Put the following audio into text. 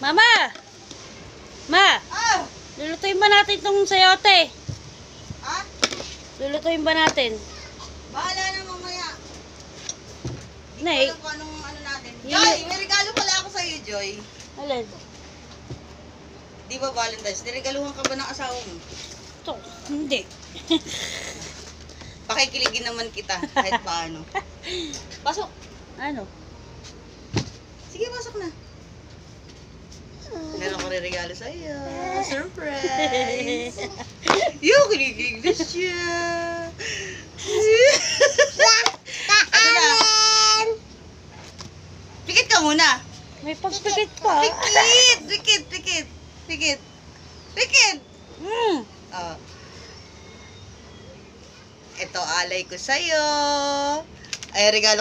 Mama! Ma! Ah! Lulutuin ba natin itong sayote? Ha? Lulutuin ba natin? Bahala na mamaya. Nay. Alam ko anong ano natin. Yun. Joy! May regalo pala ako sa'yo, Joy. Alin? Di ba Valentine's? Niregaluhan ka ba ng asawa mo? Ito. Hindi. Pakikiligin naman kita kahit paano. Pasok. Ano? Sige, pasok na. Meron ko rin regalo sa'yo. Surprise! Yung kiligig na siya. Ano na? Pikit ka muna. May pagpikit pa. Pikit! Pikit! Pikit! Pikit! Pikit! Oh. Ito, alay ko sa'yo. Ay, regalo